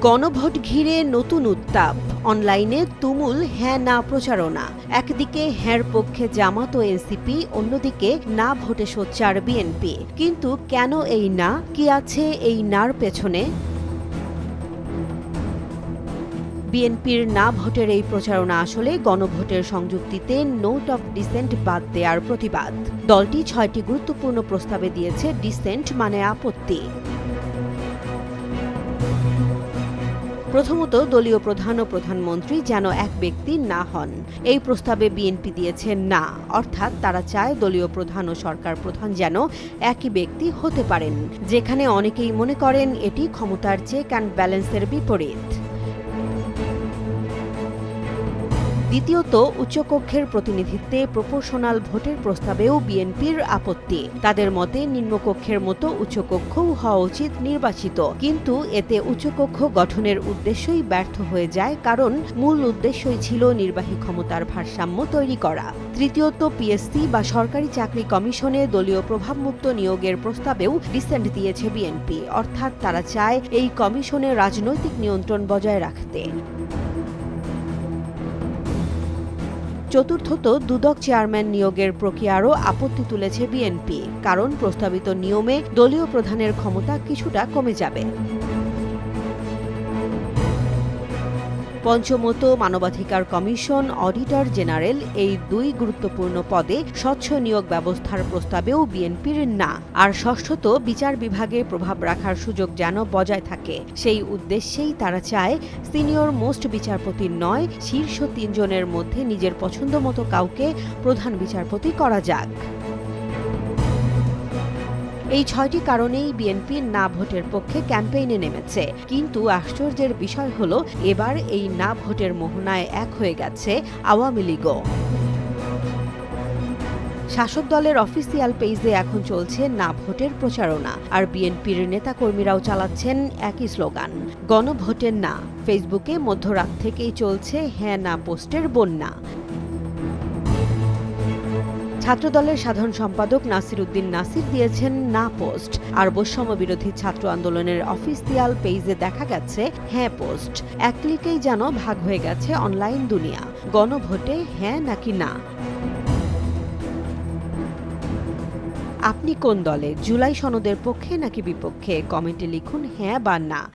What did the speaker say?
গণভোট ঘিরে নতুন উত্তাপ, অনলাইনে তুমুল হ্যাঁ না প্রচারণা। একদিকে হ্যাঁর পক্ষে জামাত ও এনসিপি, অন্যদিকে না ভোটে সোচ্চার বিএনপি। কিন্তু কেন এই না? কি আছে এই নার পেছনে? বিএনপির না ভোটের এই প্রচারণা আসলে গণভোটের সংযুক্তিতে নোট অফ ডিসেন্ট বাদ দেওয়ার প্রতিবাদ। দলটি ৬টি গুরুত্বপূর্ণ প্রস্তাবে দিয়েছে ডিসেন্ট মানে আপত্তি। প্রথমত, দলীয় প্রধান ও প্রধানমন্ত্রী যেন এক ব্যক্তি না হন। এই প্রস্তাবে বিএনপি দিয়েছে না, অর্থাৎ তারা চায় দলীয় প্রধান ও সরকার প্রধান যেন একই ব্যক্তি হতে পারেন, যেখানে অনেকেই মনে করেন এটি ক্ষমতার চেক অ্যান্ড ব্যালেন্সের বিপরীত। দ্বিতীয়ত, উচ্চকক্ষের প্রতিনিধিত্বে প্রপোর্শনাল ভোটের প্রস্তাবেও বিএনপির আপত্তি। তাদের মতে নিম্নকক্ষের মতো উচ্চকক্ষও হওয়া উচিত নির্বাচিত, কিন্তু এতে উচ্চকক্ষ গঠনের উদ্দেশ্যই ব্যর্থ হয়ে যায়, কারণ মূল উদ্দেশ্যই ছিল নির্বাহী ক্ষমতার ভারসাম্য তৈরি করা। তৃতীয়ত, পিএসসি বা সরকারি চাকরি কমিশনে দলীয় প্রভাবমুক্ত নিয়োগের প্রস্তাবেও ডিসেন্ট দিয়েছে বিএনপি, অর্থাৎ তারা চায় এই কমিশনে রাজনৈতিক নিয়ন্ত্রণ বজায় রাখতে। চতুর্থত, দুদক চেয়ারম্যান নিয়োগের প্রক্রিয়ারও আপত্তি তুলেছে বিএনপি, কারণ প্রস্তাবিত নিয়মে দলীয় প্রধানের ক্ষমতা কিছুটা কমে যাবে। পঞ্চমত, মানবাধিকার কমিশন, অডিটর জেনারেল এই দুই গুরুত্বপূর্ণ পদে স্বচ্ছ নিয়োগ ব্যবস্থার প্রস্তাবেও বিএনপির না। আর ষষ্ঠত, বিচার বিভাগে প্রভাব রাখার সুযোগ যেন বজায় থাকে, সেই উদ্দেশ্যেই তারা চায় সিনিয়র মোস্ট বিচারপতির নয়, শীর্ষ ৩ জনের মধ্যে নিজের পছন্দ মতো কাউকে প্রধান বিচারপতি করা যাক। এই ৬টি কারণেই বিএনপি না ভোটের পক্ষে ক্যাম্পেইনে নেমেছে। কিন্তু আশ্চর্যের বিষয় হলো, এবার এই না ভোটের মোহনায় এক হয়ে গেছে আওয়ামী লীগও। শাসক দলের অফিসিয়াল পেজে এখন চলছে না ভোটের প্রচারণা, আর বিএনপির নেতাকর্মীরাও চালাচ্ছেন একই স্লোগান, গণভোটের না। ফেসবুকে মধ্যরাত থেকেই চলছে হ্যাঁ না পোস্টের বন্যা। ছাত্রদলের সাধারণ সম্পাদক নাসির উদ্দিন নাসির দিয়েছেন না পোস্ট, আর বৈষম্য বিরোধী ছাত্র আন্দোলনের অফিসিয়াল পেজে দেখা গেছে হ্যাঁ পোস্ট। এক ক্লিকেই যেন ভাগ হয়ে গেছে অনলাইন দুনিয়া, গণভোটে হ্যাঁ নাকি না। আপনি কোন দলে? জুলাই সনদের পক্ষে নাকি বিপক্ষে? কমেন্টে লিখুন হ্যাঁ বা না।